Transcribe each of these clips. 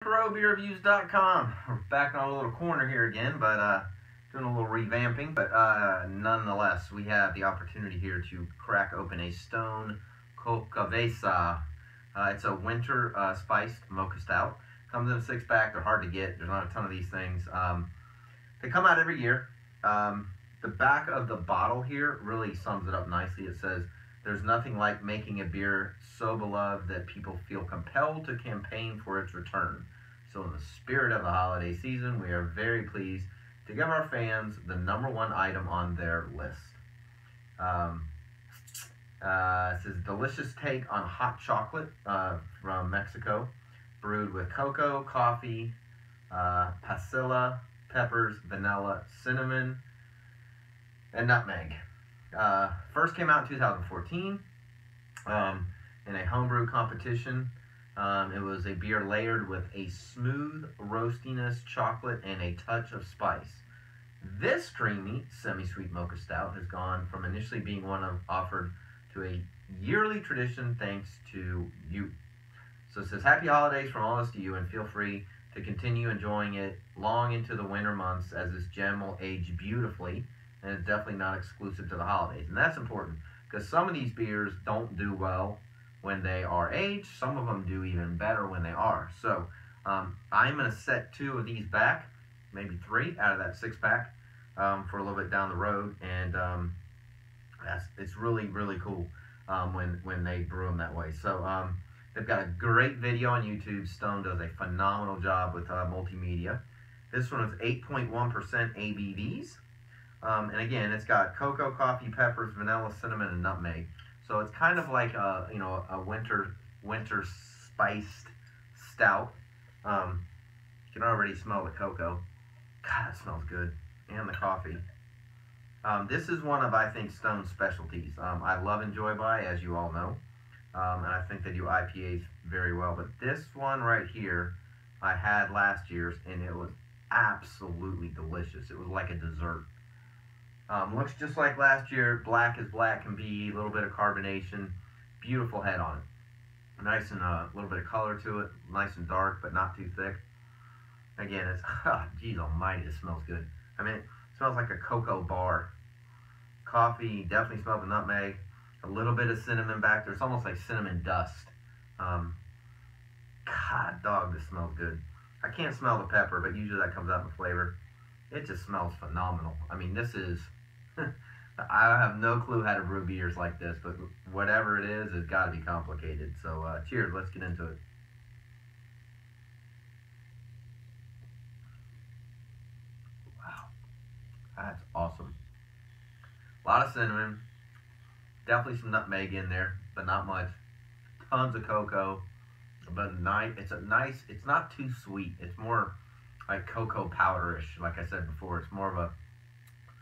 ProBeerReviews.com. We're back on a little corner here again, but doing a little revamping. But nonetheless, we have the opportunity here to crack open a Stone Xocoveza. It's a winter spiced Mocha Stout. Comes in a 6-pack. They're hard to get. There's not a ton of these things. They come out every year. The back of the bottle here really sums it up nicely. It says, "There's nothing like making a beer so beloved that people feel compelled to campaign for its return. So in the spirit of the holiday season, we are very pleased to give our fans the #1 item on their list." It says, "Delicious take on hot chocolate from Mexico, brewed with cocoa, coffee, pasilla, peppers, vanilla, cinnamon, and nutmeg. First came out in 2014 in a homebrew competition. It was a beer layered with a smooth roastiness, chocolate, and a touch of spice. This creamy, semi-sweet Mocha Stout has gone from initially being one offered to a yearly tradition thanks to you." So it says, "Happy holidays from all of us to you, and feel free to continue enjoying it long into the winter months, as this gem will age beautifully, and it's definitely not exclusive to the holidays." And that's important, because some of these beers don't do well when they are aged. Some of them do even better when they are. So I'm going to set 2 of these back, maybe 3 out of that 6-pack for a little bit down the road. And it's really, really cool when they brew them that way. So they've got a great video on YouTube. Stone does a phenomenal job with multimedia. This one is 8.1% ABVs. And again, it's got cocoa, coffee, peppers, vanilla, cinnamon, and nutmeg. So it's kind of like a winter spiced stout. You can already smell the cocoa. God, it smells good, and the coffee. This is one of, I think, Stone's specialties. I love Enjoy By, as you all know, and I think they do IPAs very well. But this one right here, I had last year's, and it was absolutely delicious. It was like a dessert. Looks just like last year, black as black can be, a little bit of carbonation, beautiful head on it. Nice and a little bit of color to it, nice and dark, but not too thick. Again, it's, geez almighty, it smells good. I mean, it smells like a cocoa bar. Coffee, definitely smells the nutmeg, a little bit of cinnamon back there. It's almost like cinnamon dust. God, dog, this smells good. I can't smell the pepper, but usually that comes out in the flavor. It just smells phenomenal. I mean, this is, I have no clue how to brew beers like this, but whatever it is, it's got to be complicated. So cheers, let's get into it. Wow, that's awesome. A lot of cinnamon, definitely some nutmeg in there, but not much. Tons of cocoa, but nice. It's not too sweet. It's more like cocoa powderish, like I said before. It's more of a,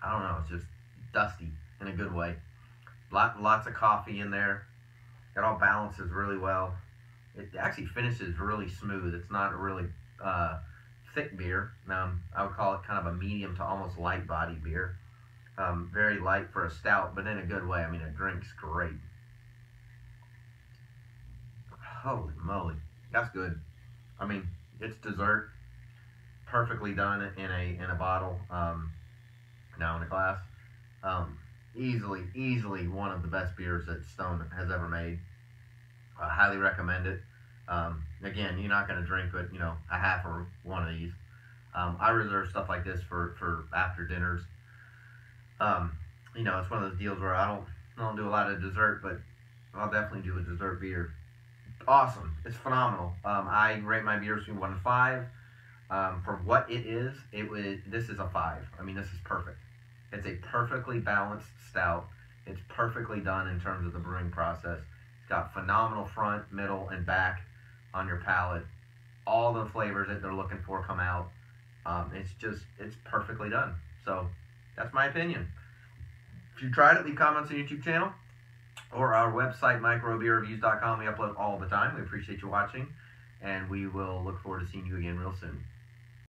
I don't know, it's just dusty in a good way. Lots of coffee in there. It all balances really well. It actually finishes really smooth. It's not a really thick beer. I would call it kind of a medium to almost light body beer. Very light for a stout, but in a good way. I mean, it drinks great. Holy moly, that's good. I mean, it's dessert. Perfectly done in a bottle, now in a glass. Easily one of the best beers that Stone has ever made. I highly recommend it. Again, you're not going to drink but a half or one of these. I reserve stuff like this for after dinners. It's one of those deals where I don't do a lot of dessert, but I'll definitely do a dessert beer. Awesome, it's phenomenal. I rate my beers between 1 and 5. For what it is, this is a 5. I mean, this is perfect. It's a perfectly balanced stout. It's perfectly done in terms of the brewing process. It's got phenomenal front, middle, and back on your palate. All the flavors that they're looking for come out. It's perfectly done. So that's my opinion. If you tried it, leave comments on the YouTube channel or our website, microbeerreviews.com. We upload all the time. We appreciate you watching, and we will look forward to seeing you again real soon.